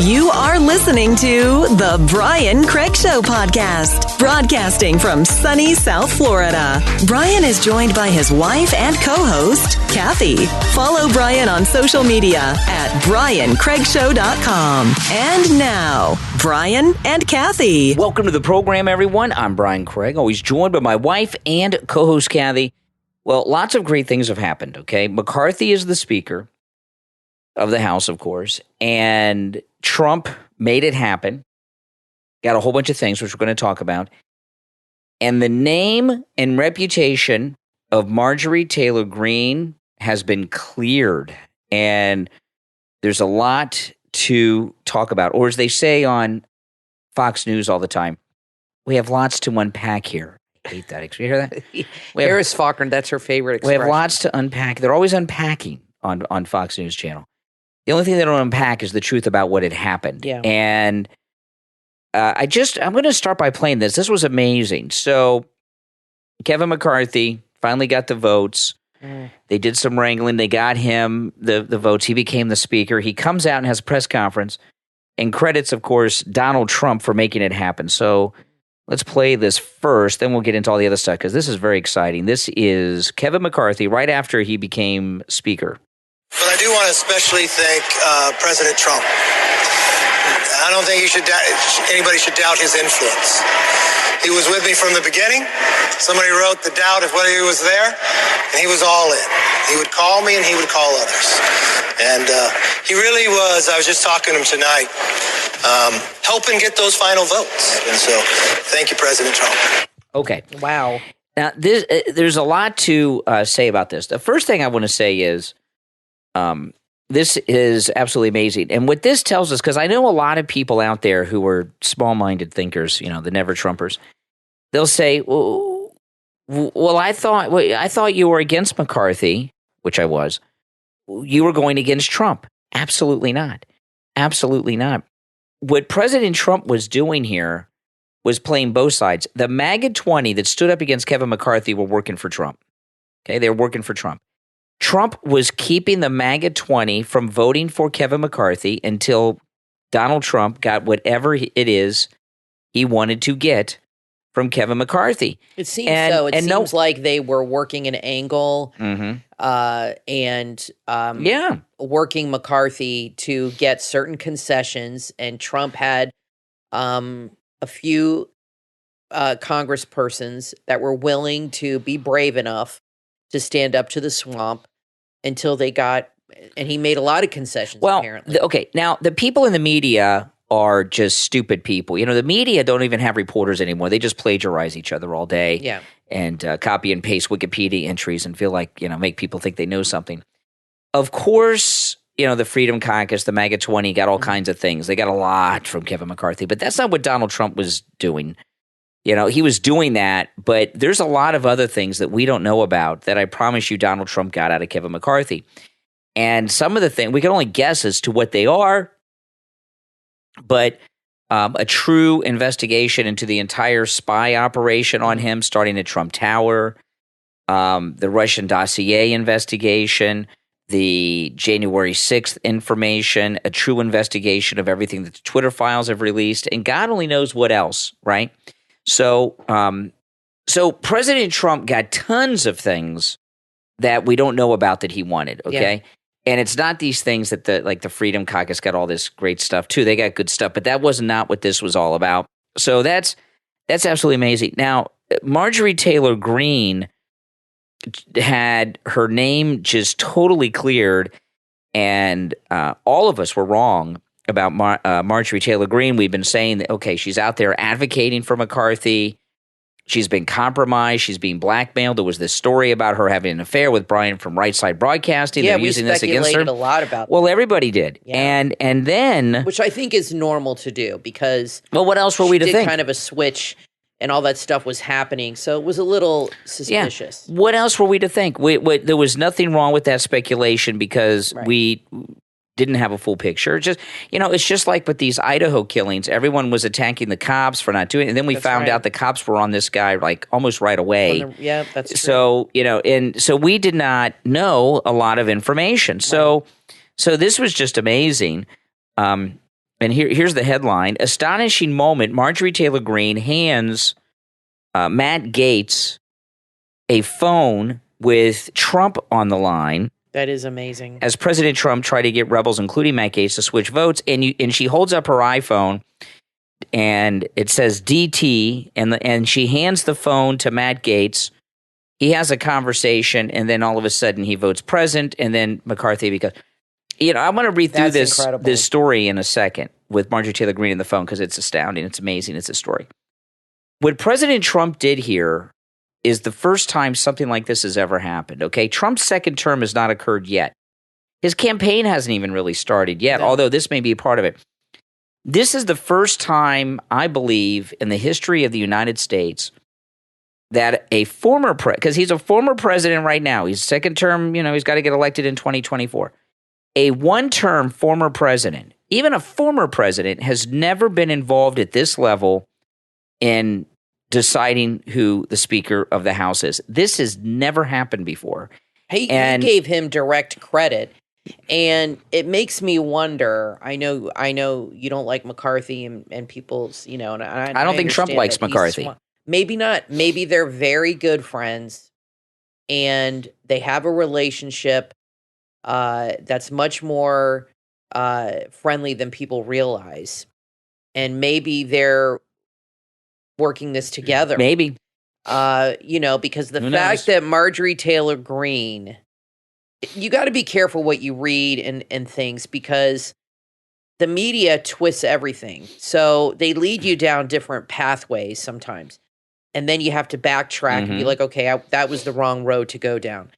You are listening to The Brian Craig Show podcast, broadcasting from sunny South Florida. Brian is joined by his wife and co-host, Kathy. Follow Brian on social media at BrianCraigShow.com. And now, Brian and Kathy. Welcome to the program, everyone. I'm Brian Craig, always joined by my wife and co-host, Kathy. Well, lots of great things have happened, okay? McCarthy is the Speaker of the House, of course, and Trump made it happen. Got a whole bunch of things, which we're going to talk about. And the name and reputation of Marjorie Taylor Greene has been cleared. And there's a lot to talk about. Or as they say on Fox News all the time, we have lots to unpack here. I hate that. You hear that? Harris Faulkner, that's her favorite expression. We have lots to unpack. They're always unpacking on Fox News Channel. The only thing they don't unpack is the truth about what had happened. Yeah. And I'm going to start by playing this. This was amazing. So Kevin McCarthy finally got the votes. They did some wrangling. They got him the votes. He became the Speaker. He comes out and has a press conference and credits, of course, Donald Trump for making it happen. So let's play this first, then we'll get into all the other stuff because this is very exciting. This is Kevin McCarthy right after he became Speaker. But I do want to especially thank President Trump. I don't think anybody should doubt his influence. He was with me from the beginning. Somebody wrote the doubt of whether he was there, and he was all in. He would call me, and he would call others. And he really was, I was just talking to him tonight, helping get those final votes. And so, thank you, President Trump. Okay. Wow. Now, there's a lot to say about this. The first thing I want to say is, this is absolutely amazing. And what this tells us, because I know a lot of people out there who are small-minded thinkers, you know, the never-Trumpers, they'll say, well, I thought you were against McCarthy, which I was. You were going against Trump. Absolutely not. Absolutely not. What President Trump was doing here was playing both sides. The MAGA 20 that stood up against Kevin McCarthy were working for Trump. Okay, they were working for Trump. Trump was keeping the MAGA 20 from voting for Kevin McCarthy until Donald Trump got whatever it is he wanted to get from Kevin McCarthy. It seems so. It seems like they were working an angle and working McCarthy to get certain concessions, and Trump had a few congresspersons that were willing to be brave enough to stand up to the swamp until they got, and he made a lot of concessions, apparently. Okay, now the people in the media are just stupid people. You know, the media don't even have reporters anymore. They just plagiarize each other all day and copy and paste Wikipedia entries and feel like, you know, make people think they know something. Of course, you know, the Freedom Caucus, the MAGA 20 got all kinds of things. They got a lot from Kevin McCarthy, but that's not what Donald Trump was doing. You know, he was doing that, but there's a lot of other things that we don't know about that I promise you Donald Trump got out of Kevin McCarthy. And some of the things, we can only guess as to what they are, but a true investigation into the entire spy operation on him, starting at Trump Tower, the Russian dossier investigation, the January 6th information, a true investigation of everything that the Twitter files have released, and God only knows what else, right? So President Trump got tons of things that we don't know about that he wanted, okay? Yeah. And it's not these things that the Freedom Caucus got all this great stuff too. They got good stuff, but that was not what this was all about. So that's absolutely amazing. Now, Marjorie Taylor Greene had her name just totally cleared, and all of us were wrong about Marjorie Taylor Greene. We've been saying that, okay, she's out there advocating for McCarthy. She's been compromised. She's being blackmailed. There was this story about her having an affair with Brian from Right Side Broadcasting. Yeah, they're using this against her. We speculated a lot about that. Well, everybody did. Yeah. And then... Which I think is normal to do because... Well, what else were we to think? She did kind of a switch and all that stuff was happening. So it was a little suspicious. Yeah. What else were we to think? There was nothing wrong with that speculation because we didn't have a full picture. Just, you know, it's just like with these Idaho killings. Everyone was attacking the cops for not doing it. And then we found out the cops were on this guy like almost right away. Yeah, that's true. So, you know, and so we did not know a lot of information. So this was just amazing. and here's the headline: astonishing moment. Marjorie Taylor Greene hands Matt Gaetz a phone with Trump on the line. That is amazing. As President Trump tried to get rebels, including Matt Gaetz, to switch votes, and she holds up her iPhone, and it says DT, and she hands the phone to Matt Gaetz. He has a conversation, and then all of a sudden he votes present, and then McCarthy, because I'm going to read through this story in a second with Marjorie Taylor Greene on the phone because it's astounding, it's amazing, it's a story. What President Trump did here is the first time something like this has ever happened, okay? Trump's second term has not occurred yet. His campaign hasn't even really started yet, although this may be a part of it. This is the first time, I believe, in the history of the United States that a former because he's a former president right now. He's second term, he's got to get elected in 2024. A one-term former president, even a former president, has never been involved at this level in deciding who the Speaker of the House is. This has never happened before. He gave him direct credit, and it makes me wonder. I know you don't like McCarthy and people's, and I don't think Trump likes McCarthy. Maybe not. Maybe they're very good friends, and they have a relationship that's much more friendly than people realize. And maybe they're working this together. Maybe. Because the fact that Marjorie Taylor Greene, you got to be careful what you read and things, because the media twists everything. So they lead you down different pathways sometimes. And then you have to backtrack and be like, okay, that was the wrong road to go down.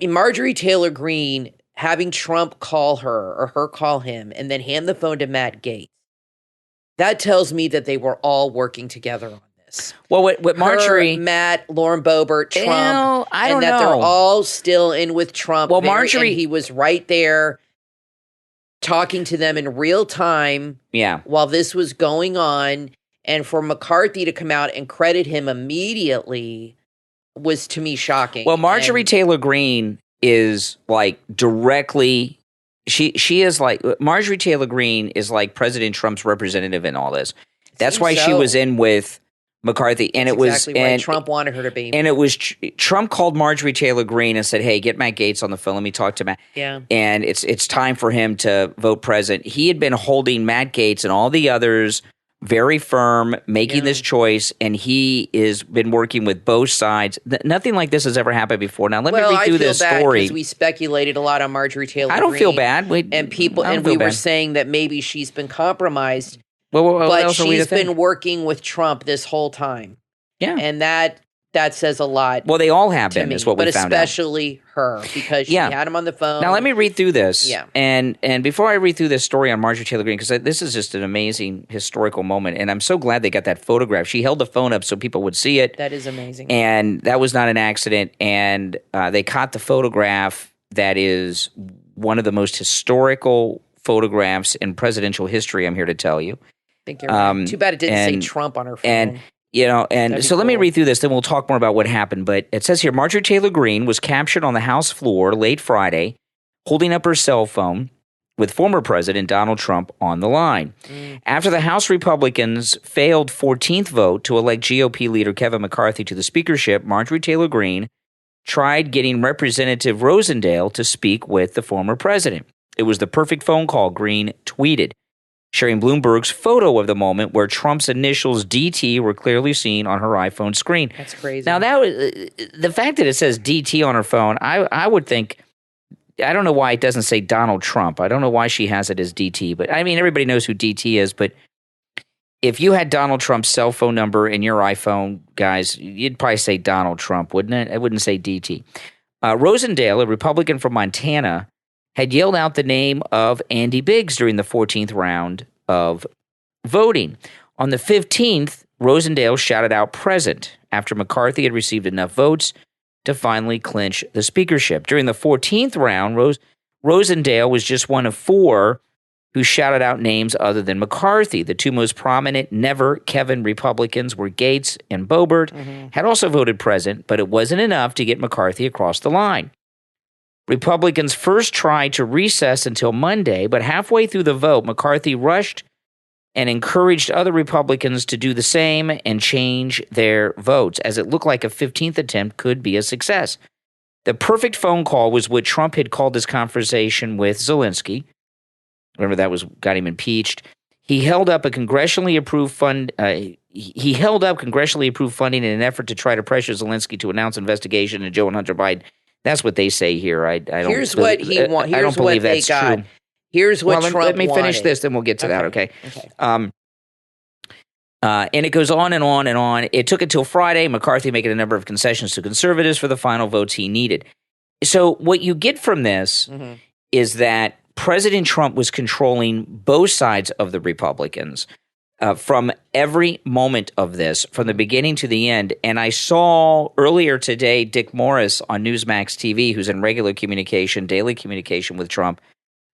Marjorie Taylor Greene having Trump call her or her call him and then hand the phone to Matt Gaetz, that tells me that they were all working together on this. Well, what Marjorie... Matt, Lauren Boebert, Trump, I don't and that know. they're all still in with Trump. Well, Marjorie... And he was right there talking to them in real time while this was going on. And for McCarthy to come out and credit him immediately was, to me, shocking. Well, Marjorie Taylor Greene is like directly... She is like... Marjorie Taylor Greene is like President Trump's representative in all this. That's why she was in with McCarthy. And That's it was... exactly why Trump wanted her to be. And it was... Trump called Marjorie Taylor Greene and said, hey, get Matt Gaetz on the phone. Let me talk to Matt. Yeah. And it's time for him to vote president. He had been holding Matt Gaetz and all the others very firm, making this choice, and he has been working with both sides. Nothing like this has ever happened before. Now, let me read through this story. Because we speculated a lot on Marjorie Taylor Greene. I don't feel bad. We were saying that maybe she's been compromised, but she's been working with Trump this whole time. Yeah. And that says a lot. Well, they all have been, is what we found out. But especially her, because she had him on the phone. Now, let me read through this. Yeah. And before I read through this story on Marjorie Taylor Greene, because this is just an amazing historical moment, and I'm so glad they got that photograph. She held the phone up so people would see it. That is amazing. And that was not an accident. And they caught the photograph that is one of the most historical photographs in presidential history, I'm here to tell you. I think you're right. Too bad it didn't say Trump on her phone. Let me read through this, then we'll talk more about what happened. But it says here, Marjorie Taylor Greene was captured on the House floor late Friday, holding up her cell phone with former President Donald Trump on the line. After the House Republicans failed 14th vote to elect GOP leader Kevin McCarthy to the speakership, Marjorie Taylor Greene tried getting Representative Rosendale to speak with the former president. It was the perfect phone call, Greene tweeted, sharing Bloomberg's photo of the moment where Trump's initials DT were clearly seen on her iPhone screen. That's crazy. Now, that was the fact that it says DT on her phone, I would think, I don't know why it doesn't say Donald Trump. I don't know why she has it as DT, but I mean, everybody knows who DT is, but if you had Donald Trump's cell phone number in your iPhone, guys, you'd probably say Donald Trump, wouldn't it? It wouldn't say DT. Rosendale, a Republican from Montana, had yelled out the name of Andy Biggs during the 14th round of voting. On the 15th, Rosendale shouted out present after McCarthy had received enough votes to finally clinch the speakership. During the 14th round, Rosendale was just one of four who shouted out names other than McCarthy. The two most prominent never Kevin Republicans were Gaetz and Boebert, had also voted present, but it wasn't enough to get McCarthy across the line. Republicans first tried to recess until Monday, but halfway through the vote, McCarthy rushed and encouraged other Republicans to do the same and change their votes, as it looked like a 15th attempt could be a success. The perfect phone call was what Trump had called his conversation with Zelensky. Remember, got him impeached. He held up congressionally approved funding in an effort to try to pressure Zelensky to announce investigation into Joe and Hunter Biden. That's what they say here. I don't. Here's what he wants. I don't believe that's true. Here's what Trump wanted. Let me finish this, then we'll get to that. Okay. And it goes on and on and on. It took until Friday, McCarthy making a number of concessions to conservatives for the final votes he needed. So what you get from this is that President Trump was controlling both sides of the Republicans from every moment of this, from the beginning to the end. And I saw earlier today Dick Morris on Newsmax TV, who's in regular communication, daily communication with Trump,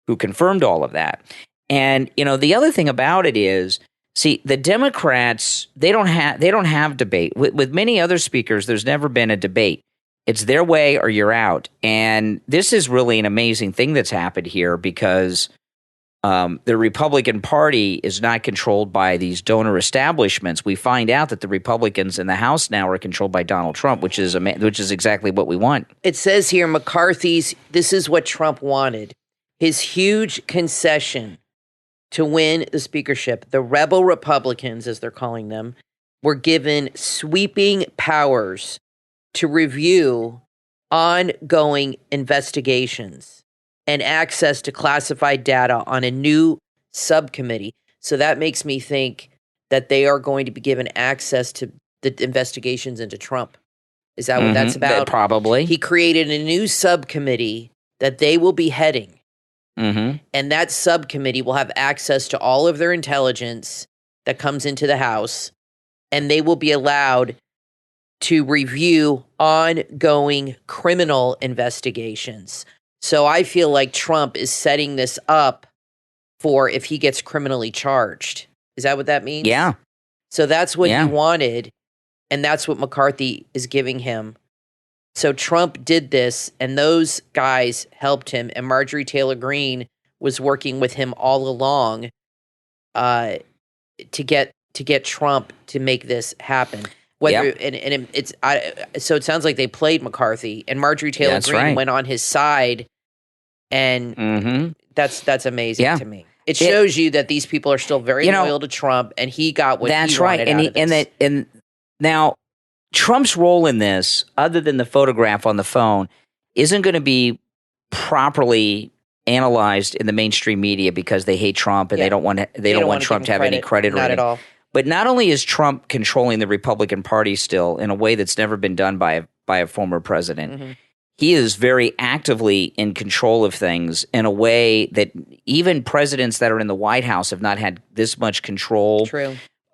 who confirmed all of that. And, the other thing about it is, see, the Democrats, they don't have debate. With many other speakers, there's never been a debate. It's their way or you're out. And this is really an amazing thing that's happened here because the Republican Party is not controlled by these donor establishments. We find out that the Republicans in the House now are controlled by Donald Trump, which is exactly what we want. It says here, this is what Trump wanted. His huge concession to win the speakership. The rebel Republicans, as they're calling them, were given sweeping powers to review ongoing investigations and access to classified data on a new subcommittee. So that makes me think that they are going to be given access to the investigations into Trump. Is that what that's about? Probably. He created a new subcommittee that they will be heading. And that subcommittee will have access to all of their intelligence that comes into the House, and they will be allowed to review ongoing criminal investigations. So I feel like Trump is setting this up for if he gets criminally charged. Is that what that means? Yeah. So that's what he wanted, and that's what McCarthy is giving him. So Trump did this, and those guys helped him, and Marjorie Taylor Greene was working with him all along to get Trump to make this happen. So it sounds like they played McCarthy, and Marjorie Taylor Greene went on his side, and that's amazing to me. It shows you that these people are still very loyal to Trump, and he got what he wanted out of this. And now Trump's role in this, other than the photograph on the phone, isn't going to be properly analyzed in the mainstream media because they hate Trump and they don't want Trump to have any credit. Not at all. But not only is Trump controlling the Republican Party still in a way that's never been done by a former president, he is very actively in control of things in a way that even presidents that are in the White House have not had this much control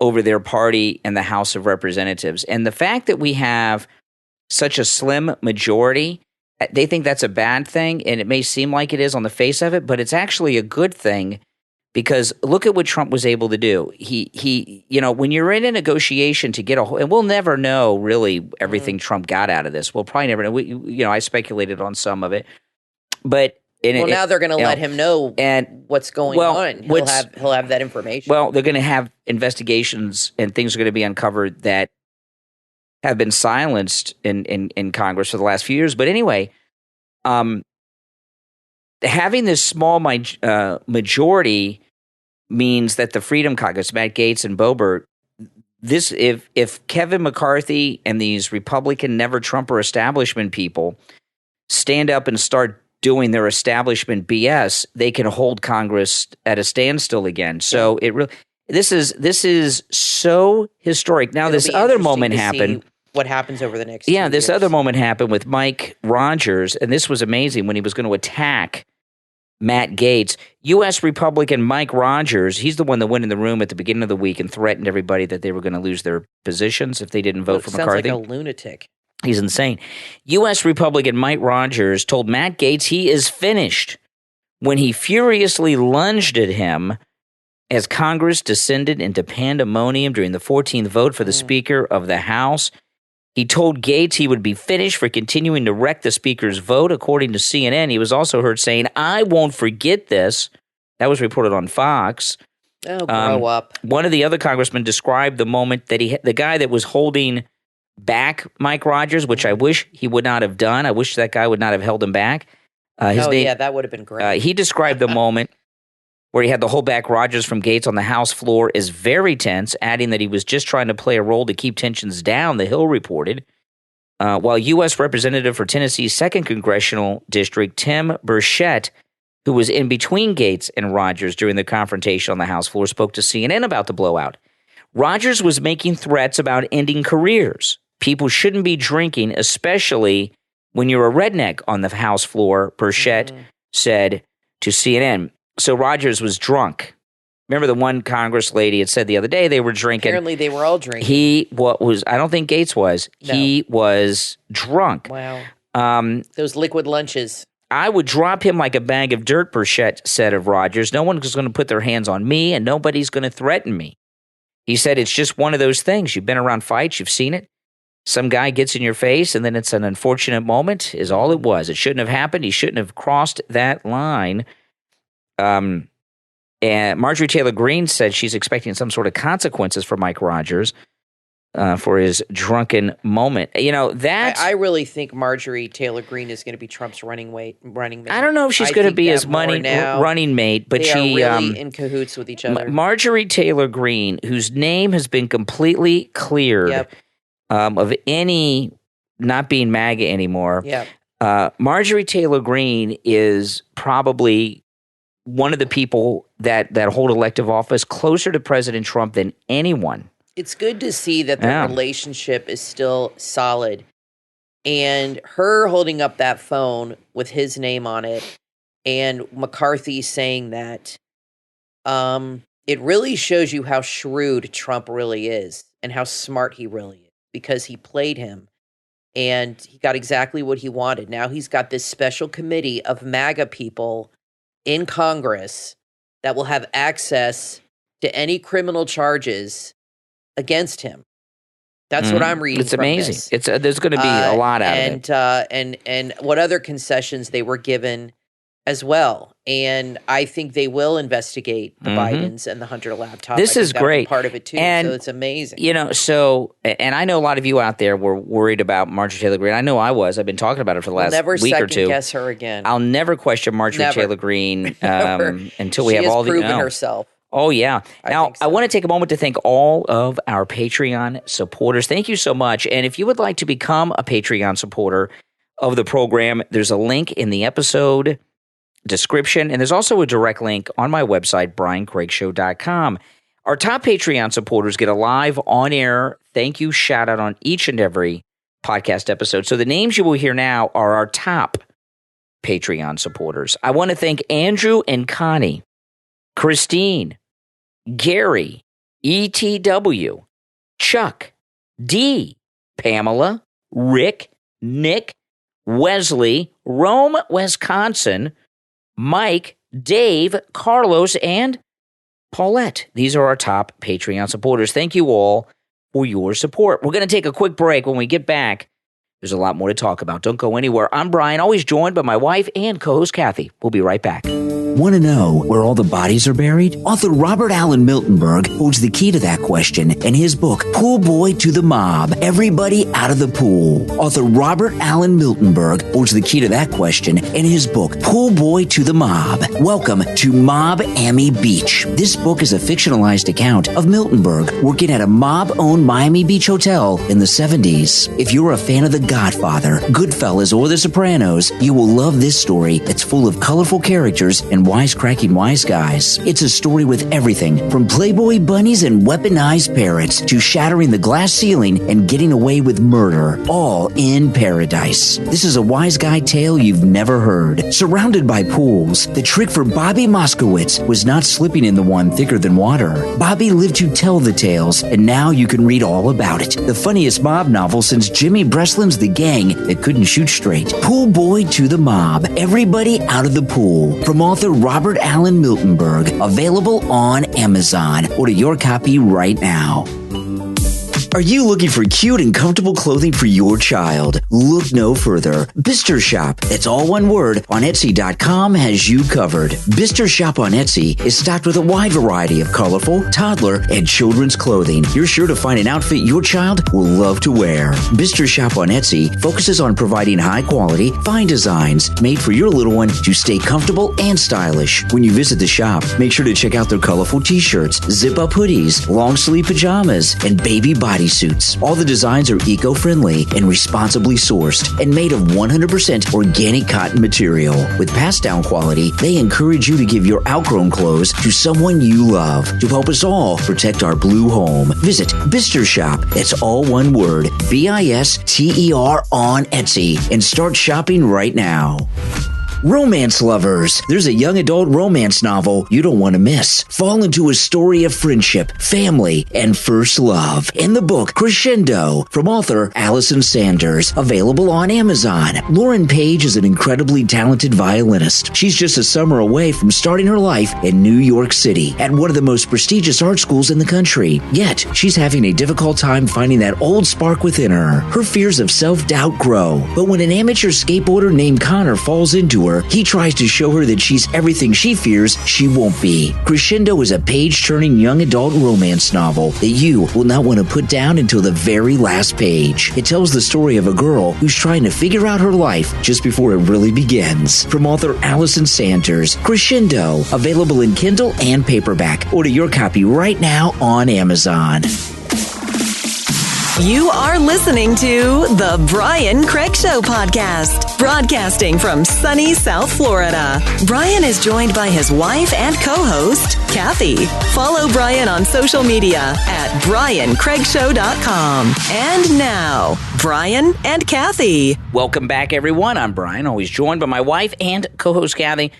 over their party in the House of Representatives. And the fact that we have such a slim majority, they think that's a bad thing, and it may seem like it is on the face of it, but it's actually a good thing because look at what Trump was able to do. He when you're in a negotiation to get and we'll never know really everything Trump got out of this. We'll probably never know. I speculated on some of it, but now they're going to let him know what's going on. He'll have that information. Well, they're going to have investigations and things are going to be uncovered that have been silenced in Congress for the last few years. But anyway, having this small majority means that the Freedom Caucus, Matt Gaetz and Boebert, if Kevin McCarthy and these Republican never Trumper establishment people stand up and start doing their establishment BS, they can hold Congress at a standstill again. So this is so historic. Now this other moment happened. What happens over the next few years. This other moment happened with Mike Rogers, and this was amazing when he was going to attack Matt Gaetz. U.S. Republican Mike Rogers, he's the one that went in the room at the beginning of the week and threatened everybody that they were going to lose their positions if they didn't vote for McCarthy. Sounds like a lunatic. He's insane. U.S. Republican Mike Rogers told Matt Gaetz he is finished when he furiously lunged at him as Congress descended into pandemonium during the 14th vote for the Speaker of the House. He told Gates he would be finished for continuing to wreck the speaker's vote, according to CNN. He was also heard saying, "I won't forget this." That was reported on Fox. Oh, grow up. One of the other congressmen described the moment that the guy that was holding back Mike Rogers, which I wish he would not have done. I wish that guy would not have held him back. Yeah, that would have been great. He described the moment where he had to hold back Rogers from Gates on the House floor as very tense, adding that he was just trying to play a role to keep tensions down, The Hill reported. While U.S. Representative for Tennessee's 2nd Congressional District, Tim Burchett, who was in between Gates and Rogers during the confrontation on the House floor, spoke to CNN about the blowout. Rogers was making threats about ending careers. People shouldn't be drinking, especially when you're a redneck on the House floor, Burchett said to CNN. So Rogers was drunk. Remember the one Congress lady had said the other day they were drinking. Apparently they were all drinking. I don't think Gates was. No. He was drunk. Wow. Those liquid lunches. I would drop him like a bag of dirt, Burchett said of Rogers. No one is going to put their hands on me, and nobody's going to threaten me. He said it's just one of those things. You've been around fights. You've seen it. Some guy gets in your face, and then it's an unfortunate moment is all it was. It shouldn't have happened. He shouldn't have crossed that line. And Marjorie Taylor Greene said she's expecting some sort of consequences for Mike Rogers for his drunken moment. You know, that I really think Marjorie Taylor Greene is going to be Trump's running mate. I don't know if she's going to be his running mate, but they are really in cahoots with each other. Marjorie Taylor Greene, whose name has been completely cleared of any not being MAGA anymore. Marjorie Taylor Greene is probably one of the people that hold elective office closer to President Trump than anyone. It's good to see that the relationship is still solid. And her holding up that phone with his name on it and McCarthy saying that, it really shows you how shrewd Trump really is and how smart he really is, because he played him and he got exactly what he wanted. Now he's got this special committee of MAGA people in Congress that will have access to any criminal charges against him. That's what I'm reading. It's amazing. There's going to be a lot out of it. And what other concessions they were given as well. And I think they will investigate the Bidens and the Hunter laptop. This is great. Part of it too. And, so it's amazing. You know, and I know a lot of you out there were worried about Marjorie Taylor Greene. I know I was. I've been talking about it for the last week or two. Never guess her again. I'll never question Marjorie Taylor Greene until we have all the. She has proven herself. Oh, yeah. Now, I want to take a moment to thank all of our Patreon supporters. Thank you so much. And if you would like to become a Patreon supporter of the program, there's a link in the episode description, and there's also a direct link on my website, briancraigshow.com. Our top Patreon supporters get a live on-air thank you shout-out on each and every podcast episode. So the names you will hear now are our top Patreon supporters. I want to thank Andrew and Connie, Christine, Gary, ETW, Chuck, D, Pamela, Rick, Nick, Wesley, Rome, Wisconsin, Mike, Dave, Carlos, and Paulette. These are our top Patreon supporters. Thank you all for your support. We're going to take a quick break. When we get back, there's a lot more to talk about. Don't go anywhere. I'm Brian, always joined by my wife and co-host Kathy. We'll be right back. Want to know where all the bodies are buried? Author Robert Allen Miltenberg holds the key to that question in his book, Pool Boy to the Mob, Everybody Out of the Pool. Author Robert Allen Miltenberg holds the key to that question in his book, Pool Boy to the Mob. Welcome to Mob-Ammy Beach. This book is a fictionalized account of Miltenberg working at a mob-owned Miami Beach hotel in the 70s. If you're a fan of The Godfather, Goodfellas, or The Sopranos, you will love this story that's full of colorful characters and wisecracking wise guys. It's a story with everything from Playboy bunnies and weaponized parrots to shattering the glass ceiling and getting away with murder, all in paradise. This is a wise guy tale you've never heard. Surrounded by pools, the trick for Bobby Moskowitz was not slipping in the one thicker than water. Bobby lived to tell the tales, and now you can read all about it. The funniest mob novel since Jimmy Breslin's The Gang That Couldn't Shoot Straight. Pool Boy to the Mob, Everybody Out of the Pool, from author Robert Allen Miltenberg, available on Amazon. Order your copy right now. Are you looking for cute and comfortable clothing for your child? Look no further. Bister Shop, that's all one word, on Etsy.com has you covered. Bister Shop on Etsy is stocked with a wide variety of colorful, toddler, and children's clothing. You're sure to find an outfit your child will love to wear. Bister Shop on Etsy focuses on providing high-quality, fine designs made for your little one to stay comfortable and stylish. When you visit the shop, make sure to check out their colorful t-shirts, zip-up hoodies, long-sleeve pajamas, and baby bodysuits. All the designs are eco-friendly and responsibly sourced and made of 100% organic cotton material. With passed-down quality, they encourage you to give your outgrown clothes to someone you love to help us all protect our blue home. Visit Bister Shop, that's all one word, B-I-S-T-E-R on Etsy, and start shopping right now. Romance lovers, there's a young adult romance novel you don't want to miss. Fall into a story of friendship, family, and first love. In the book Crescendo from author Allison Sanders, available on Amazon. Lauren Page is an incredibly talented violinist. She's just a summer away from starting her life in New York City at one of the most prestigious art schools in the country. Yet, she's having a difficult time finding that old spark within her. Her fears of self-doubt grow. But when an amateur skateboarder named Connor falls into her, he tries to show her that she's everything she fears she won't be. Crescendo is a page-turning young adult romance novel that you will not want to put down until the very last page. It tells the story of a girl who's trying to figure out her life just before it really begins. From author Allison Sanders, Crescendo, available in Kindle and paperback. Order your copy right now on Amazon. You are listening to The Brian Craig Show podcast, broadcasting from sunny South Florida. Brian is joined by his wife and co-host, Kathy. Follow Brian on social media at BrianCraigShow.com. And now, Brian and Kathy. Welcome back, everyone. I'm Brian, always joined by my wife and co-host, Kathy.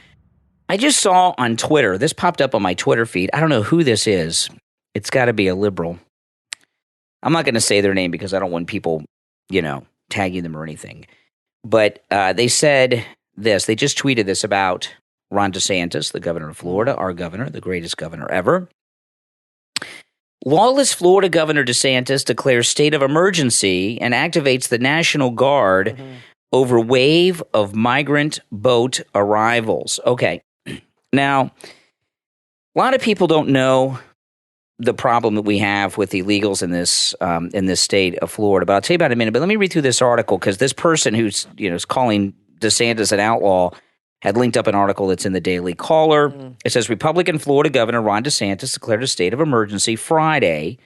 I just saw on Twitter, this popped up on my Twitter feed. I don't know who this is. It's got to be a liberal. I'm not going to say their name because I don't want people, tagging them or anything. But they said this. They just tweeted this about Ron DeSantis, the governor of Florida, our governor, the greatest governor ever. Lawless Florida Governor DeSantis declares state of emergency and activates the National Guard over wave of migrant boat arrivals. Okay. Now, a lot of people don't know the problem that we have with illegals in this state of Florida, but I'll tell you about it in a minute. But let me read through this article because this person who's is calling DeSantis an outlaw had linked up an article that's in the Daily Caller. It says Republican Florida Governor Ron DeSantis declared a state of emergency Friday,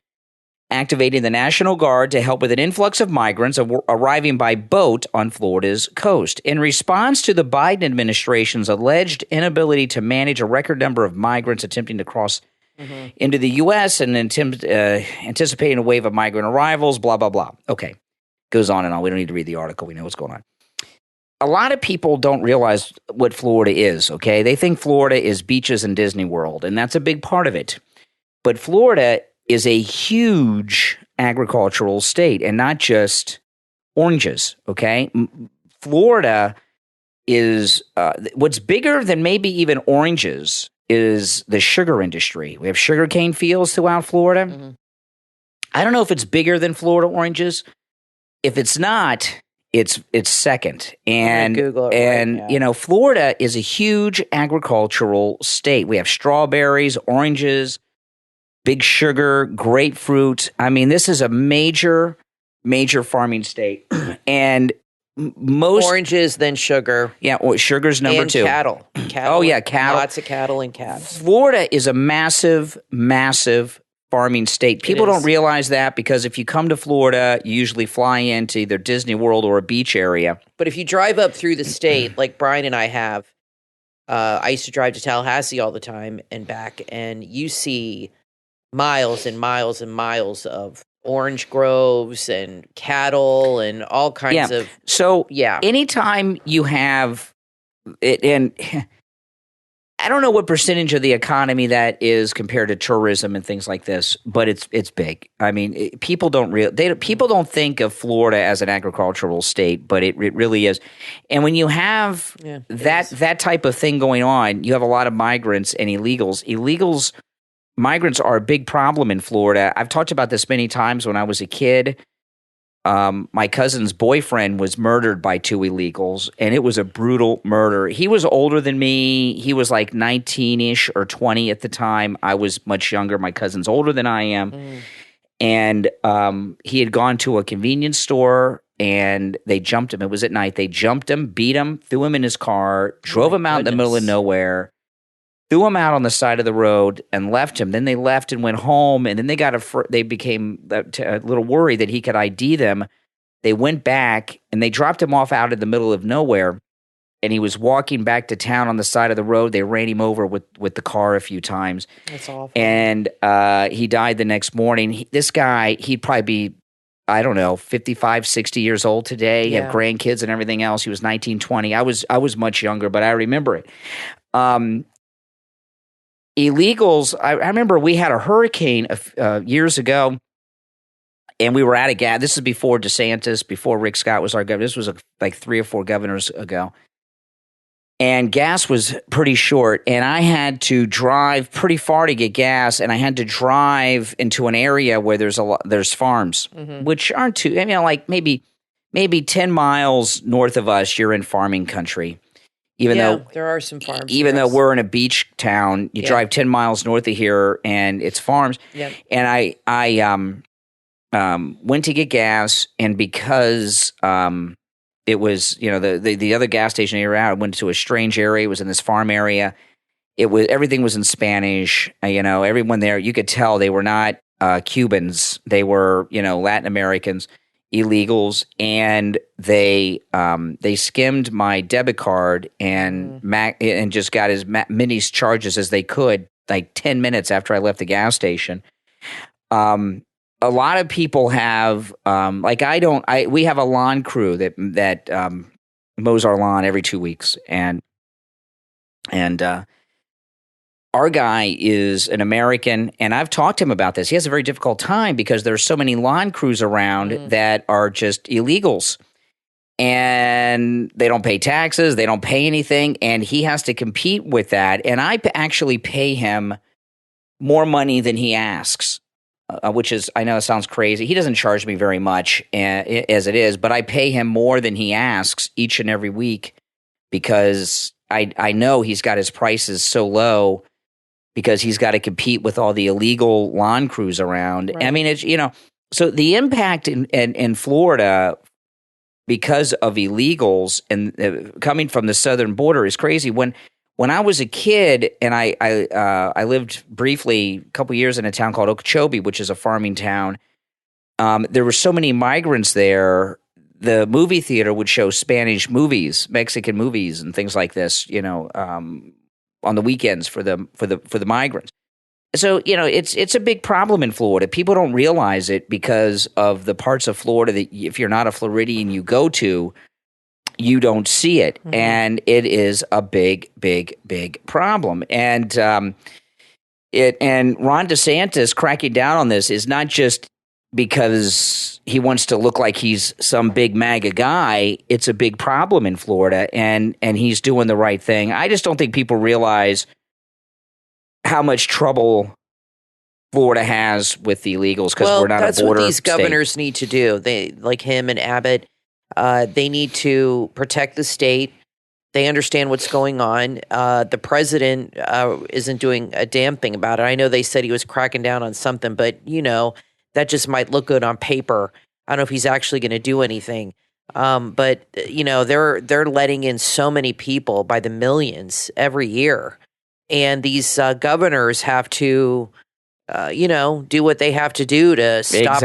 activating the National Guard to help with an influx of migrants arriving by boat on Florida's coast. In response to the Biden administration's alleged inability to manage a record number of migrants attempting to cross into the U.S. and anticipating a wave of migrant arrivals, blah, blah, blah. Okay. Goes on and on. We don't need to read the article. We know what's going on. A lot of people don't realize what Florida is, okay? They think Florida is beaches and Disney World, and that's a big part of it. But Florida is a huge agricultural state and not just oranges, okay? Florida is what's bigger than maybe even oranges is the sugar industry. We have sugarcane fields throughout Florida. I don't know if it's bigger than Florida oranges. If it's not, it's second. And Google it right now. Florida is a huge agricultural state. We have strawberries, oranges, big sugar, grapefruit. I mean, this is a major farming state. And most oranges, then sugar. Yeah, sugar's number 2. Cattle. Oh, yeah, cattle. Lots of cattle and calves. Florida is a massive farming state. People don't realize that because if you come to Florida, you usually fly into either Disney World or a beach area. But if you drive up through the state, like Brian and I have, I used to drive to Tallahassee all the time and back, and you see miles and miles and miles of orange groves and cattle and all kinds of. So anytime you have it, and I don't know what percentage of the economy that is compared to tourism and things like this, but it's big. I mean, people don't think of Florida as an agricultural state, but it really is. And when you have that type of thing going on, you have a lot of migrants and illegals. Illegals migrants are a big problem in Florida. I've talked about this many times. When I was a kid, my cousin's boyfriend was murdered by 2 illegals, and it was a brutal murder. He was older than me. He was like 19-ish or 20 at the time. I was much younger. My cousin's older than I am. And he had gone to a convenience store, and they jumped him. It was at night. They jumped him, beat him, threw him in his car, drove him out in the middle of nowhere, threw him out on the side of the road, and left him. Then they left and went home, and then they became a little worried that he could ID them. They went back, and they dropped him off out in the middle of nowhere, and he was walking back to town on the side of the road. They ran him over with the car a few times. That's awful. And he died the next morning. This guy, he'd probably be, I don't know, 55, 60 years old today. He had grandkids and everything else. He was 19, 20. I was much younger, but I remember it. Illegals, I remember we had a hurricane years ago, and we were out of gas. This is before DeSantis, before Rick Scott was our governor. This was like 3 or 4 governors ago. And gas was pretty short, and I had to drive pretty far to get gas, and I had to drive into an area where there's farms, which aren't too, like maybe 10 miles north of us, you're in farming country. Even though there are some farms. Even though we're in a beach town, you drive 10 miles north of here, and it's farms. Yep. And I went to get gas, and because it was, the other gas station you were at, I went to a strange area. It was in this farm area. Everything was in Spanish. Everyone there, you could tell they were not Cubans. They were, Latin Americans, illegals, and they skimmed my debit card and just got as many charges as they could, like 10 minutes after I left the gas station. A lot of people have, we have a lawn crew that mows our lawn every 2 weeks, and our guy is an American, and I've talked to him about this. He has a very difficult time because there's so many lawn crews around that are just illegals, and they don't pay taxes, they don't pay anything, and he has to compete with that. And I actually pay him more money than he asks. Which is, I know it sounds crazy. He doesn't charge me very much as it is, but I pay him more than he asks each and every week because I know he's got his prices so low because he's got to compete with all the illegal lawn crews around. Right. I mean, it's, so the impact in Florida because of illegals and coming from the southern border is crazy. When I was a kid, and I lived briefly a couple years in a town called Okeechobee, which is a farming town, there were so many migrants there. The movie theater would show Spanish movies, Mexican movies, and things like this, on the weekends for the migrants. So it's a big problem in Florida. People don't realize it because of the parts of Florida that if you're not a Floridian, you go to. You don't see it, and it is a big, big, big problem. And Ron DeSantis cracking down on this is not just because he wants to look like he's some big MAGA guy. It's a big problem in Florida, and he's doing the right thing. I just don't think people realize how much trouble Florida has with the illegals because we're not a border state. That's what these governors need to do. They, like him and Abbott. They need to protect the state. They understand what's going on. The president isn't doing a damn thing about it. I know they said he was cracking down on something, but, that just might look good on paper. I don't know if he's actually going to do anything. But, they're letting in so many people by the millions every year. And these governors have to, do what they have to do to stop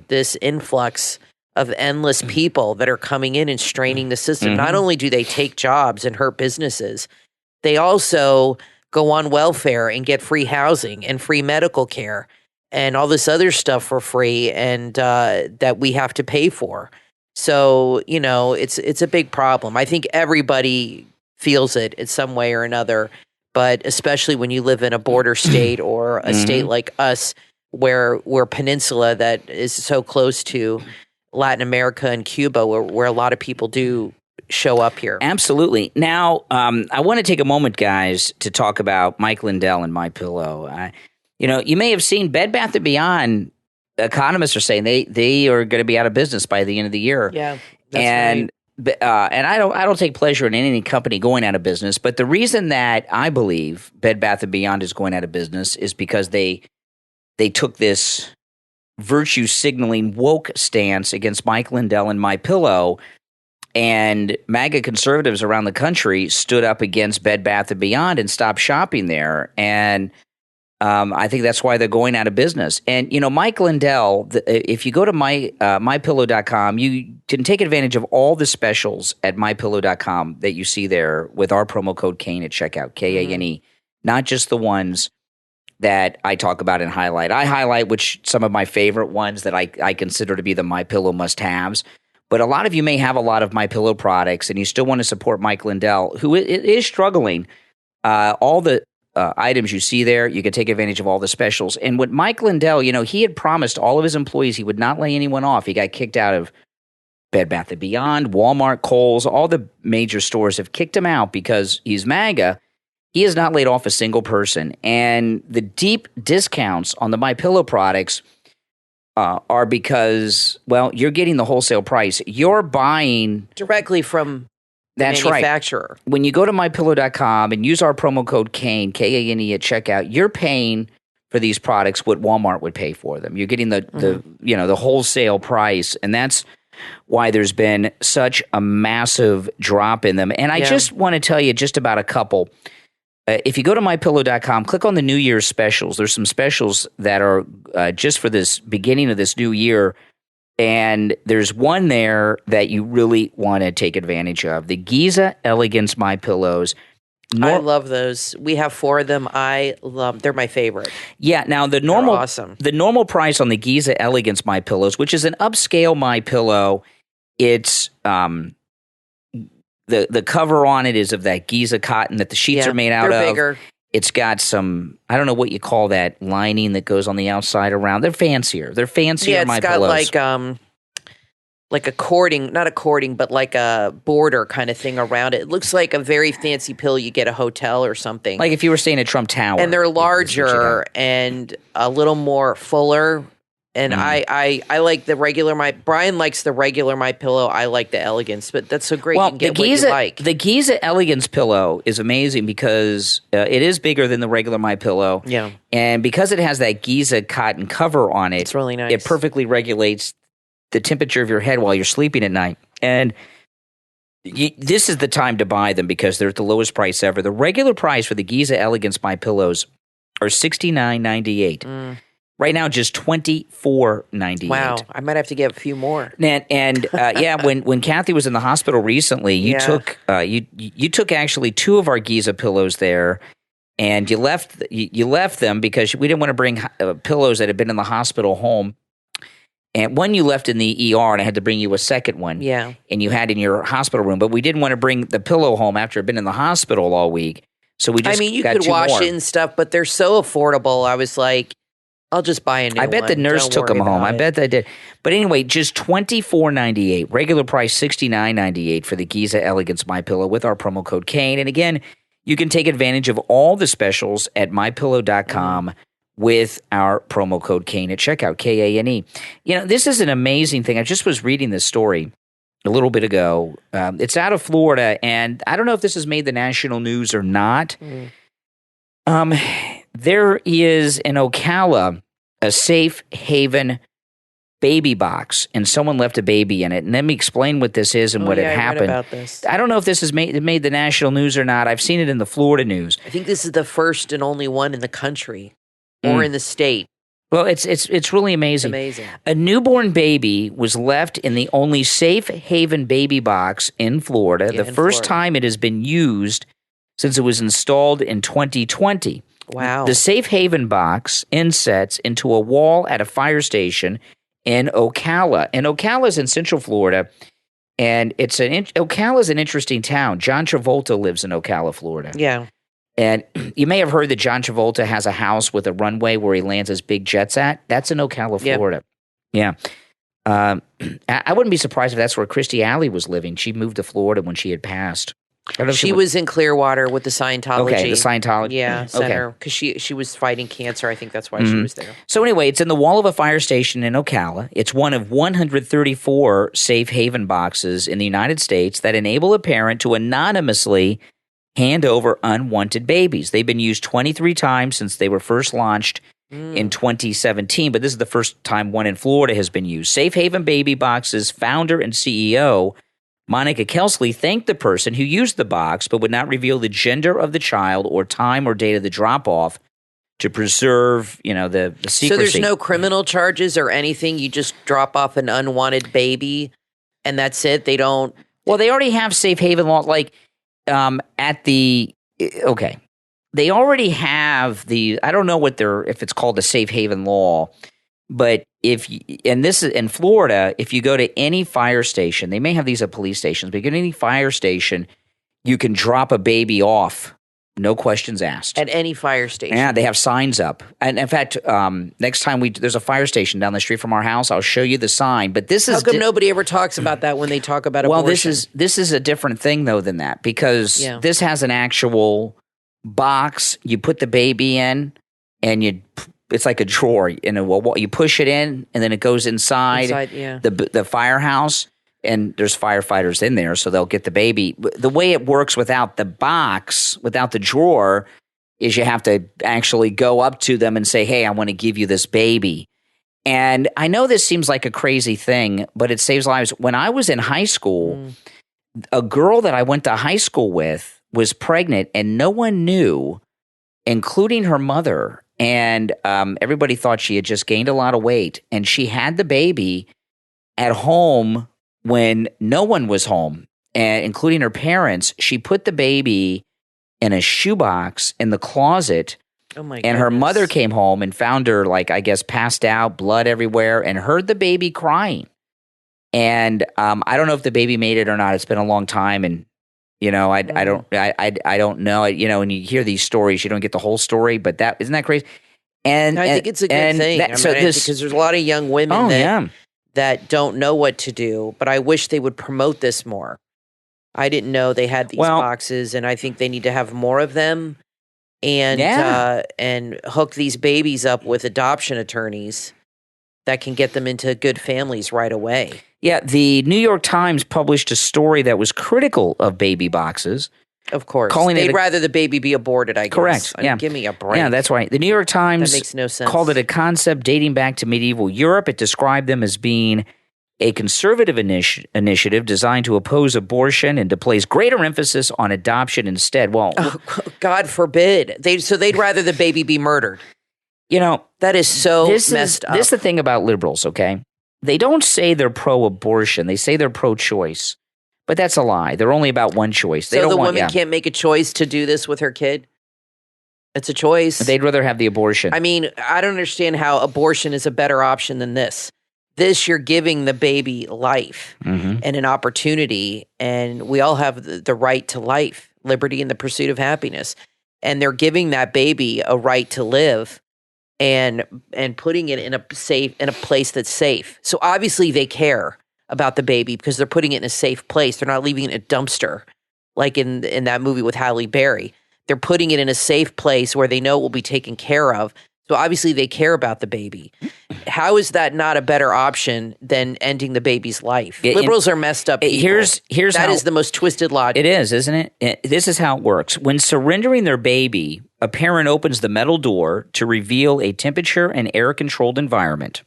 this influx of endless people that are coming in and straining the system. Not only do they take jobs and hurt businesses, they also go on welfare and get free housing and free medical care and all this other stuff for free and that we have to pay for. So, it's a big problem. I think everybody feels it in some way or another, but especially when you live in a border state or a state like us where we're a peninsula that is so close to Latin America and Cuba, where a lot of people do show up here. Absolutely. Now, I want to take a moment, guys, to talk about Mike Lindell and MyPillow. You may have seen Bed Bath & Beyond. Economists are saying they are going to be out of business by the end of the year. Yeah, that's right. And I don't take pleasure in any company going out of business. But the reason that I believe Bed Bath & Beyond is going out of business is because they took this virtue signaling woke stance against Mike Lindell and MyPillow, and MAGA conservatives around the country stood up against Bed Bath & Beyond and stopped shopping there. And I think that's why they're going out of business. And, Mike Lindell, if you go to mypillow.com, you can take advantage of all the specials at mypillow.com that you see there with our promo code Kane at checkout, Kane, not just the ones that I talk about and highlight. I highlight some of my favorite ones that I consider to be the MyPillow must-haves. But a lot of you may have a lot of MyPillow products, and you still want to support Mike Lindell, who is struggling. All the items you see there, you can take advantage of all the specials. And with Mike Lindell, he had promised all of his employees he would not lay anyone off. He got kicked out of Bed Bath & Beyond, Walmart, Kohl's, all the major stores have kicked him out because he's MAGA. He has not laid off a single person. And the deep discounts on the MyPillow products are because, you're getting the wholesale price. You're buying directly from That's manufacturer. Right. When you go to mypillow.com and use our promo code Kane, Kane at checkout, you're paying for these products what Walmart would pay for them. You're getting the wholesale price, and that's why there's been such a massive drop in them. And I just want to tell you just about a couple. If you go to mypillow.com, click on the New Year's specials. There's some specials that are just for this beginning of this new year. And there's one there that you really want to take advantage of. The Giza Elegance MyPillows. I love those. We have 4 of them. They're my favorite. Yeah. Now the normal price on the Giza Elegance MyPillows, which is an upscale MyPillow, it's the cover on it is of that Giza cotton that the sheets are made out of. They're bigger. It's got some, I don't know what you call that lining that goes on the outside around. They're fancier. They're fancier MyPillows. Yeah, it's got like a cording, not a cording, but like a border kind of thing around it. It looks like a very fancy pillow you get at a hotel or something. Like if you were staying at Trump Tower. And they're larger and a little more fuller. And I like the regular Brian likes the regular MyPillow. I like the Elegance, but that's so great. You can get what you like. The Giza Elegance pillow is amazing because it is bigger than the regular MyPillow. Yeah. And because it has that Giza cotton cover on it, it's really nice. It perfectly regulates the temperature of your head while you're sleeping at night. And this is the time to buy them because they're at the lowest price ever. The regular price for the Giza Elegance MyPillows are $69.98. Right now, just $24.98. Wow, I might have to get a few more. And when Kathy was in the hospital recently, you took actually 2 of our Giza pillows there, and you left them because we didn't want to bring pillows that had been in the hospital home. And one you left in the ER, and I had to bring you a second one. Yeah, and you had in your hospital room, but we didn't want to bring the pillow home after it had been in the hospital all week. So we just you got could 2 wash more. it and stuff, but they're so affordable. I was like, I'll just buy a new one. I bet the nurse took them home. I bet they did. But anyway, just $24.98. Regular price $69.98 for the Giza Elegance MyPillow with our promo code Kane. And again, you can take advantage of all the specials at mypillow.com with our promo code Kane at checkout, Kane. This is an amazing thing. I just was reading this story a little bit ago. It's out of Florida, and I don't know if this has made the national news or not. There is in Ocala a safe haven baby box, and someone left a baby in it. And let me explain what this is and what had happened. I read about this. I don't know if this has made the national news or not. I've seen it in the Florida news. I think this is the first and only one in the country or in the state. Well, it's really amazing. It's amazing. A newborn baby was left in the only safe haven baby box in Florida. The first time it has been used since it was installed in 2020. Wow. The safe haven box insets into a wall at a fire station in Ocala. And Ocala's in Central Florida, and Ocala's an interesting town. John Travolta lives in Ocala, Florida. Yeah. And you may have heard that John Travolta has a house with a runway where he lands his big jets at. That's in Ocala, Florida. Yeah. I wouldn't be surprised if that's where Christy Alley was living. She moved to Florida when she had passed. She was in Clearwater with the Scientology. Okay, the Scientology. Center. Because she was fighting cancer. I think that's why she was there. So anyway, it's in the wall of a fire station in Ocala. It's one of 134 safe haven boxes in the United States that enable a parent to anonymously hand over unwanted babies. They've been used 23 times since they were first launched in 2017, but this is the first time one in Florida has been used. Safe Haven Baby Box's founder and CEO, Monica Kelsley, thanked the person who used the box but would not reveal the gender of the child or time or date of the drop-off to preserve, the secrecy. So there's no criminal charges or anything? You just drop off an unwanted baby and that's it? They don't... Well, they already have safe haven law, They already have I don't know if it's called the safe haven law, but this is in Florida, if you go to any fire station, they may have these at police stations, but at any fire station, you can drop a baby off, no questions asked. At any fire station? Yeah, they have signs up. And in fact, next time there's a fire station down the street from our house, I'll show you the sign. But this is how come nobody ever talks about that when they talk about abortion? Well, this is a different thing though than that, because this has an actual box. You put the baby in, and it's like a drawer. You push it in, and then it goes inside the firehouse. And there's firefighters in there, so they'll get the baby. The way it works without the box, without the drawer, is you have to actually go up to them and say, hey, I want to give you this baby. And I know this seems like a crazy thing, but it saves lives. When I was in high school, a girl that I went to high school with was pregnant, and no one knew, including her mother. And everybody thought she had just gained a lot of weight. And she had the baby at home when no one was home, and including her parents. She put the baby in a shoebox in the closet. Oh my goodness. Her mother came home and found her, passed out, blood everywhere, and heard the baby crying. And I don't know if the baby made it or not. It's been a long time, and I don't know. When you hear these stories, you don't get the whole story. But isn't that crazy? And I think it's a good thing. Because there's a lot of young women that don't know what to do, but I wish they would promote this more. I didn't know they had these boxes, and I think they need to have more of them, and hook these babies up with adoption attorneys that can get them into good families right away. Yeah, the New York Times published a story that was critical of baby boxes. Of course. They'd rather the baby be aborted, I guess. Correct. Yeah. Give me a break. Yeah, that's right. The New York Times that makes no sense. Called it a concept dating back to medieval Europe. It described them as being a conservative initiative designed to oppose abortion and to place greater emphasis on adoption instead. Well, God forbid. They'd rather the baby be murdered. That is so messed up. This is the thing about liberals, okay? They don't say they're pro-abortion. They say they're pro-choice. But that's a lie. They're only about one choice. The woman can't make a choice to do this with her kid? It's a choice. They'd rather have the abortion. I mean, I don't understand how abortion is a better option than this. This, you're giving the baby life and an opportunity, and we all have the right to life, liberty, and the pursuit of happiness. And they're giving that baby a right to live and putting it in a place that's safe. So obviously they care about the baby because they're putting it in a safe place. They're not leaving it in a dumpster like in that movie with Halle Berry. They're putting it in a safe place where they know it will be taken care of. So obviously they care about the baby. How is that not a better option than ending the baby's life? Liberals are messed up people. That is the most twisted logic. It is, isn't it? This is how it works. When surrendering their baby, a parent opens the metal door to reveal a temperature and air-controlled environment.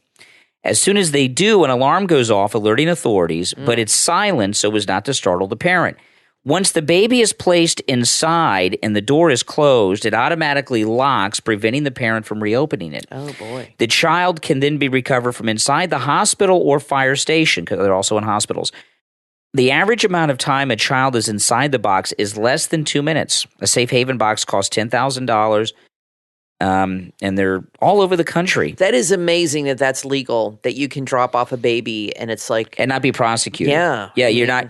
As soon as they do, an alarm goes off alerting authorities, but it's silent so as not to startle the parent. Once the baby is placed inside and the door is closed, it automatically locks, preventing the parent from reopening it. Oh, boy. The child can then be recovered from inside the hospital or fire station, because they're also in hospitals. The average amount of time a child is inside the box is less than 2 minutes. A safe haven box costs $10,000. And they're all over the country. That is amazing that's legal, that you can drop off a baby and it's like... And not be prosecuted. Yeah. Yeah, you're not,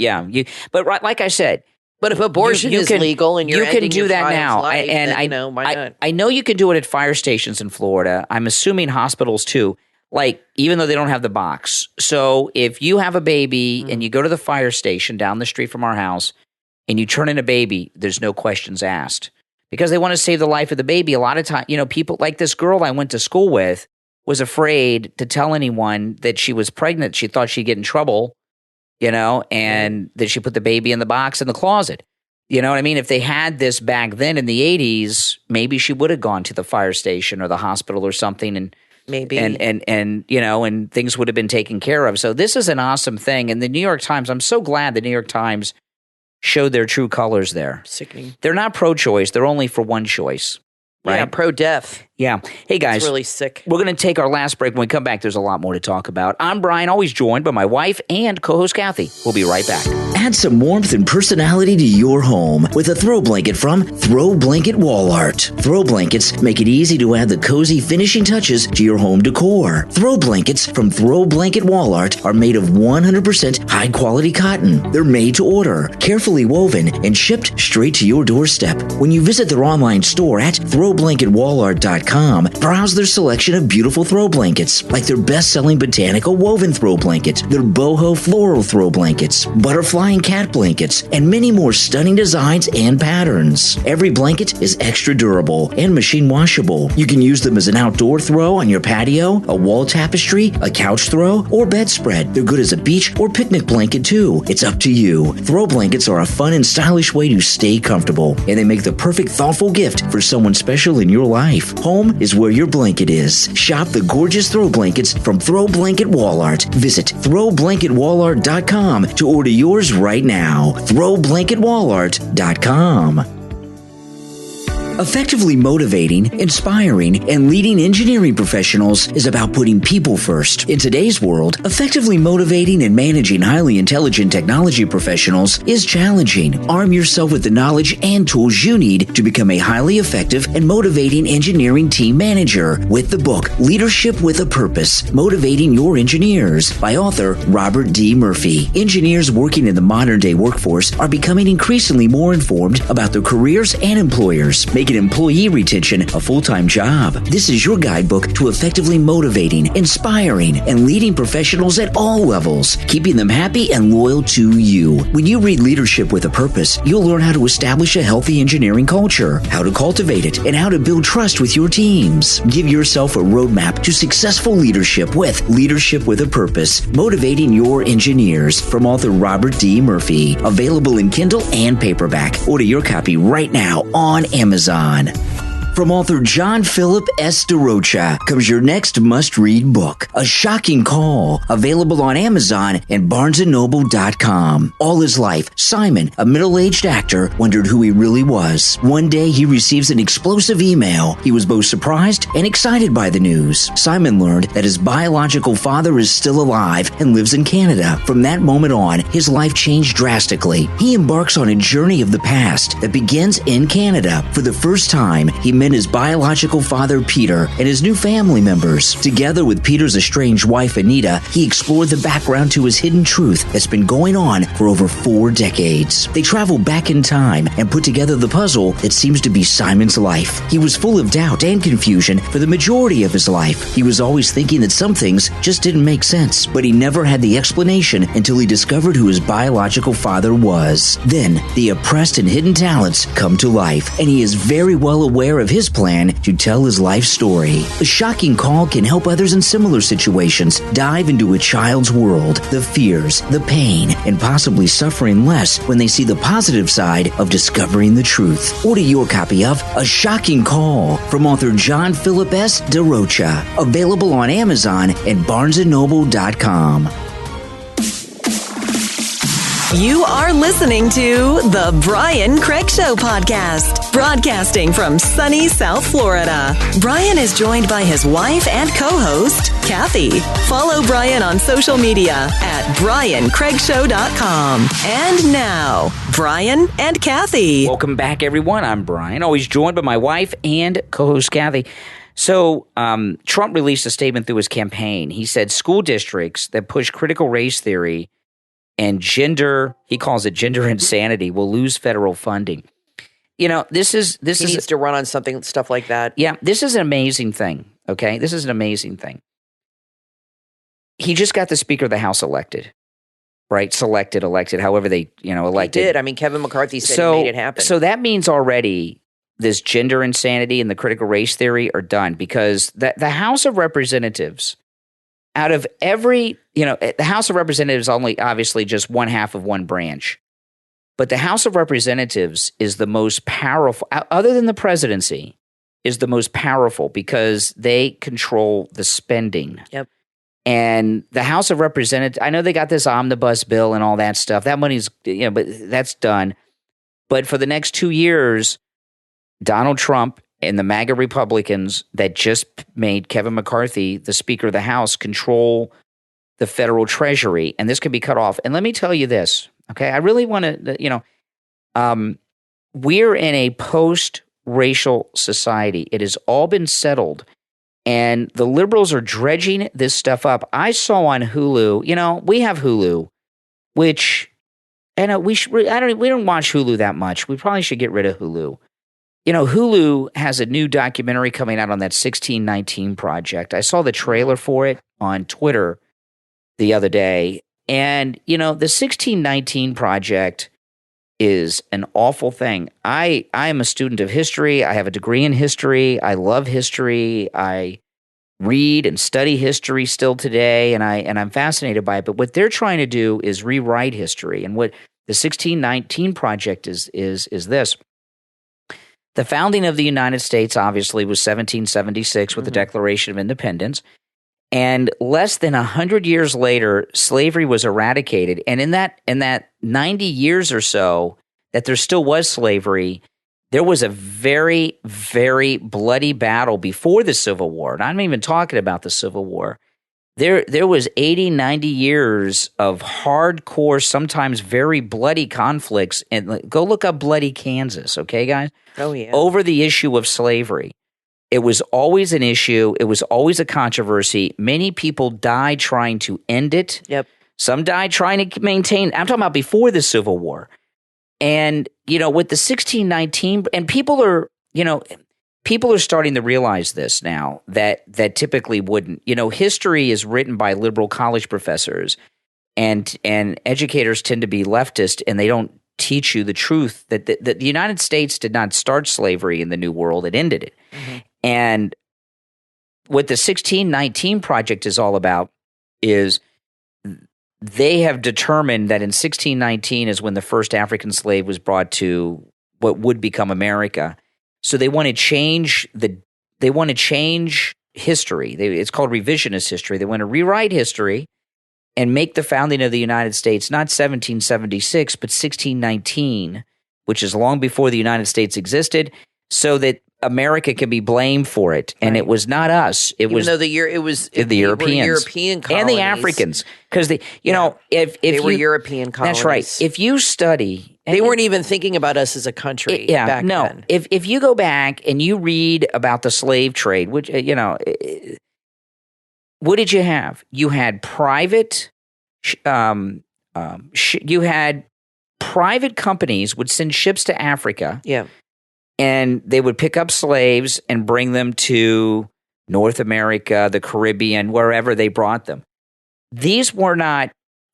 but like I said... But if abortion is legal and you're ending your child's life, why not? I know you can do it at fire stations in Florida. I'm assuming hospitals too, even though they don't have the box. So if you have a baby and you go to the fire station down the street from our house, and you turn in a baby, there's no questions asked because they want to save the life of the baby. A lot of time, people like this girl I went to school with was afraid to tell anyone that she was pregnant. She thought she'd get in trouble, and that she put the baby in the box in the closet. You know what I mean? If they had this back then in the 80s, maybe she would have gone to the fire station or the hospital or something, and maybe and things would have been taken care of. So this is an awesome thing. And the New York Times, I'm so glad the New York Times showed their true colors there. Sickening. They're not pro-choice. They're only for one choice. Right? Yeah, pro-death. Yeah. Hey, guys. It's really sick. We're going to take our last break. When we come back, there's a lot more to talk about. I'm Brian, always joined by my wife and co-host Kathy. We'll be right back. Add some warmth and personality to your home with a throw blanket from Throw Blanket Wall Art. Throw blankets make it easy to add the cozy finishing touches to your home decor. Throw blankets from Throw Blanket Wall Art are made of 100% high-quality cotton. They're made to order, carefully woven, and shipped straight to your doorstep. When you visit their online store at throwblanketwallart.com, browse their selection of beautiful throw blankets, like their best-selling botanical woven throw blanket, their boho floral throw blankets, butterfly and cat blankets, and many more stunning designs and patterns. Every blanket is extra durable and machine washable. You can use them as an outdoor throw on your patio, a wall tapestry, a couch throw, or bedspread. They're good as a beach or picnic blanket too. It's up to you. Throw blankets are a fun and stylish way to stay comfortable, and they make the perfect thoughtful gift for someone special in your life. Home is where your blanket is. Shop the gorgeous throw blankets from Throw Blanket Wall Art. Visit throwblanketwallart.com to order yours right now. throwblanketwallart.com. Effectively motivating, inspiring, and leading engineering professionals is about putting people first. In today's world, effectively motivating and managing highly intelligent technology professionals is challenging. Arm yourself with the knowledge and tools you need to become a highly effective and motivating engineering team manager with the book Leadership with a Purpose, Motivating Your Engineers by author Robert D. Murphy. Engineers working in the modern-day workforce are becoming increasingly more informed about their careers and employers, making employee retention a full-time job. This is your guidebook to effectively motivating, inspiring, and leading professionals at all levels, keeping them happy and loyal to you. When you read Leadership with a Purpose, you'll learn how to establish a healthy engineering culture, how to cultivate it, and how to build trust with your teams. Give yourself a roadmap to successful leadership with Leadership with a Purpose, Motivating Your Engineers from author Robert D. Murphy. Available in Kindle and paperback. Order your copy right now on Amazon. From author John Philip S. DeRocha comes your next must-read book, A Shocking Call, available on Amazon and BarnesandNoble.com. All his life, Simon, a middle-aged actor, wondered who he really was. One day, he receives an explosive email. He was both surprised and excited by the news. Simon learned that his biological father is still alive and lives in Canada. From that moment on, his life changed drastically. He embarks on a journey of the past that begins in Canada. For the first time, he met his biological father, Peter, and his new family members. Together with Peter's estranged wife, Anita, he explored the background to his hidden truth that's been going on for over 4 decades. They travel back in time and put together the puzzle that seems to be Simon's life. He was full of doubt and confusion for the majority of his life. He was always thinking that some things just didn't make sense, but he never had the explanation until he discovered who his biological father was. Then, the oppressed and hidden talents come to life, and he is very well aware of his plan to tell his life story. A Shocking Call can help others in similar situations dive into a child's world, the fears, the pain, and possibly suffering less when they see the positive side of discovering the truth. Order your copy of A Shocking Call from author John Philip S. DeRocha. Available on Amazon and BarnesandNoble.com. You are listening to The Brian Craig Show podcast, broadcasting from sunny South Florida. Brian is joined by his wife and co-host, Kathy. Follow Brian on social media at BrianCraigShow.com. And now, Brian and Kathy. Welcome back, everyone. I'm Brian, always joined by my wife and co-host, Kathy. So Trump released a statement through his campaign. He said school districts that push critical race theory and gender, he calls it gender insanity, will lose federal funding. You know, he needs to run on stuff like that. Yeah, this is an amazing thing, okay? This is an amazing thing. He just got the Speaker of the House elected, right? Selected, elected, however they, elected. He did. I mean, Kevin McCarthy said he made it happen. So that means already this gender insanity and the critical race theory are done, because the House of Representatives, out of every, the House of Representatives only obviously just one half of one branch. But the House of Representatives is the most powerful, other than the presidency, is the most powerful because they control the spending. Yep. And the House of Representatives, I know they got this omnibus bill and all that stuff. That money's, but that's done. But for the next 2 years, Donald Trump and the MAGA Republicans that just made Kevin McCarthy the Speaker of the House control the federal treasury. And this can be cut off. And let me tell you this, okay? I really want to, we're in a post-racial society. It has all been settled. And the liberals are dredging this stuff up. I saw on Hulu, we have Hulu, which, we don't watch Hulu that much. We probably should get rid of Hulu. Hulu has a new documentary coming out on that 1619 Project. I saw the trailer for it on Twitter the other day. And, the 1619 Project is an awful thing. I am a student of history. I have a degree in history. I love history. I read and study history still today, and I'm fascinated by it. But what they're trying to do is rewrite history. And what the 1619 Project is this. The founding of the United States obviously was 1776 with the Declaration of Independence. And less than 100 years later, slavery was eradicated. And in that 90 years or so that there still was slavery, there was a very, very bloody battle before the Civil War. And I'm not even talking about the Civil War. There was 80, 90 years of hardcore, sometimes very bloody conflicts. And go look up bloody Kansas, okay, guys? Oh, yeah. Over the issue of slavery. It was always an issue. It was always a controversy. Many people died trying to end it. Yep. Some died trying to maintain. I'm talking about before the Civil War. And, with the 1619, and people are starting to realize this now that typically wouldn't. History is written by liberal college professors, and educators tend to be leftist, and they don't teach you the truth that the United States did not start slavery in the New World. It ended it. Mm-hmm. And what the 1619 Project is all about is they have determined that in 1619 is when the first African slave was brought to what would become America. So they want to change history. It's called revisionist history. They want to rewrite history and make the founding of the United States not 1776 but 1619, which is long before the United States existed, so that America can be blamed for it, and it was not us. It was the Europeans, European colonies, and the Africans, because if they were European colonies. That's right. If you study, they weren't even thinking about us as a country. Back then. If you go back and you read about the slave trade, which what did you have? You had private, you had private companies would send ships to Africa. Yeah. And they would pick up slaves and bring them to North America, the Caribbean, wherever they brought them. These were not,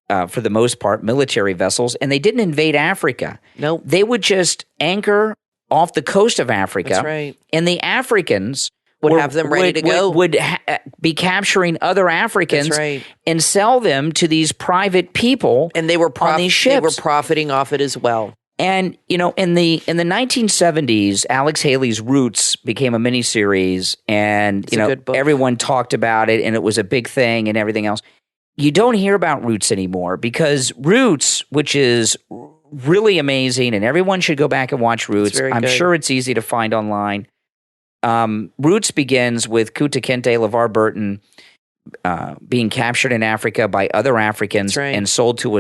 for the most part, military vessels, and they didn't invade Africa. Nope. They would just anchor off the coast of Africa. That's right. And the Africans would have them ready to go. Would be capturing other Africans. That's right. And sell them to these private people. And they were on these ships. They were profiting off it as well. And, in the 1970s, Alex Haley's Roots became a miniseries, and, everyone talked about it, and it was a big thing and everything else. You don't hear about Roots anymore, because Roots, which is really amazing, and everyone should go back and watch Roots. I'm sure it's easy to find online. Roots begins with Kunta Kinte, LeVar Burton being captured in Africa by other Africans and sold to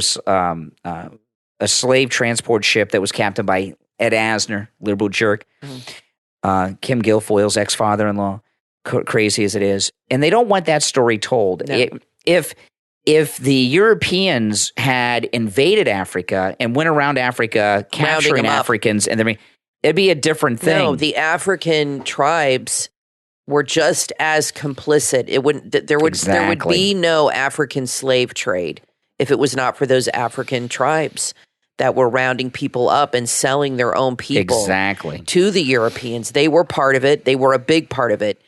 a slave transport ship that was captained by Ed Asner, liberal jerk, Kim Guilfoyle's ex-father-in-law, crazy as it is. And they don't want that story told. No. If the Europeans had invaded Africa and went around Africa capturing Africans, and it'd be a different thing. No, the African tribes were just as complicit. There would be no African slave trade if it was not for those African tribes that were rounding people up and selling their own people to the Europeans. They were part of it. They were a big part of it.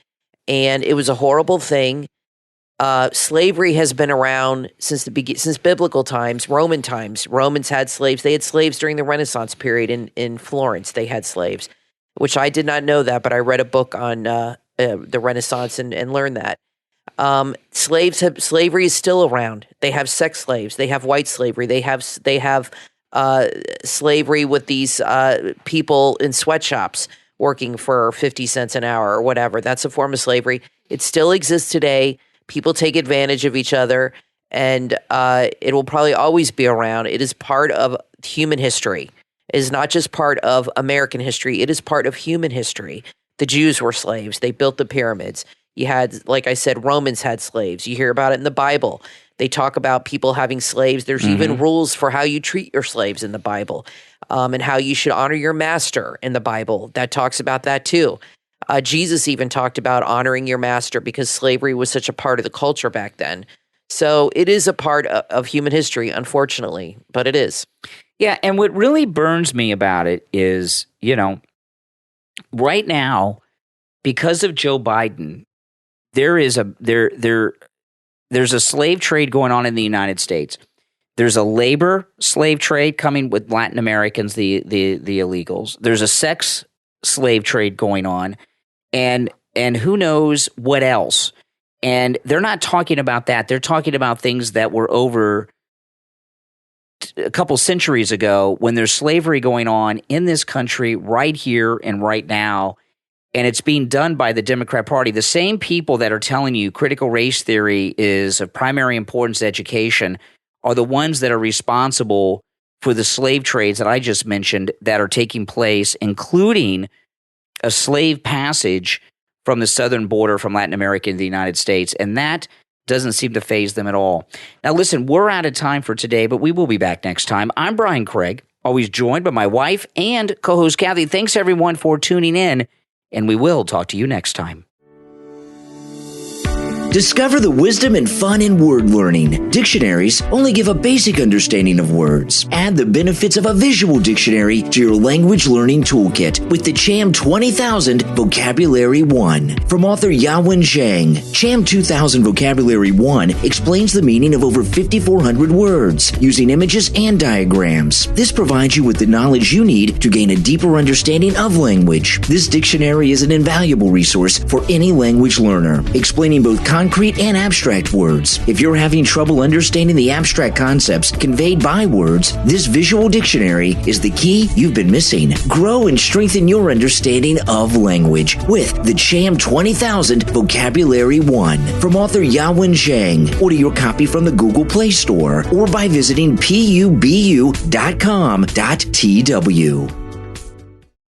And it was a horrible thing. Slavery has been around since biblical times, Roman times. Romans had slaves. They had slaves during the Renaissance period in Florence. They had slaves, which I did not know that, but I read a book on the Renaissance and learned that. Slavery is still around. They have sex slaves. They have white slavery. They have slavery with these people in sweatshops working for 50 cents an hour or whatever. That's a form of slavery. It still exists today. People take advantage of each other, and it will probably always be around. It is part of human history. It is not just part of American history. It is part of human history. The Jews were slaves. They built the pyramids. You had, like I said, Romans had slaves. You hear about it in the Bible. They talk about people having slaves. There's even rules for how you treat your slaves in the Bible, and how you should honor your master in the Bible. That talks about that too. Jesus even talked about honoring your master because slavery was such a part of the culture back then. So it is a part of human history, unfortunately, but it is. Yeah, and what really burns me about it is, right now, because of Joe Biden, there's a slave trade going on in the United States. There's a labor slave trade coming with Latin Americans, the illegals. There's a sex slave trade going on, and who knows what else. And they're not talking about that. They're talking about things that were over a couple centuries ago when there's slavery going on in this country right here and right now. And it's being done by the Democrat Party. The same people that are telling you critical race theory is of primary importance to education are the ones that are responsible for the slave trades that I just mentioned that are taking place, including a slave passage from the southern border from Latin America to the United States. And that doesn't seem to faze them at all. Now, listen, we're out of time for today, but we will be back next time. I'm Brian Craig, always joined by my wife and co-host Kathy. Thanks, everyone, for tuning in. And we will talk to you next time. Discover the wisdom and fun in word learning. Dictionaries only give a basic understanding of words. Add the benefits of a visual dictionary to your language learning toolkit with the CHAM 20,000 Vocabulary 1. From author Yawen Zhang, CHAM 2000 Vocabulary 1 explains the meaning of over 5,400 words using images and diagrams. This provides you with the knowledge you need to gain a deeper understanding of language. This dictionary is an invaluable resource for any language learner, explaining both concrete and abstract words. If you're having trouble understanding the abstract concepts conveyed by words, this visual dictionary is the key you've been missing. Grow and strengthen your understanding of language with the CHAM 20,000 Vocabulary 1 from author Yawen Zhang. Order your copy from the Google Play Store or by visiting pubu.com.tw.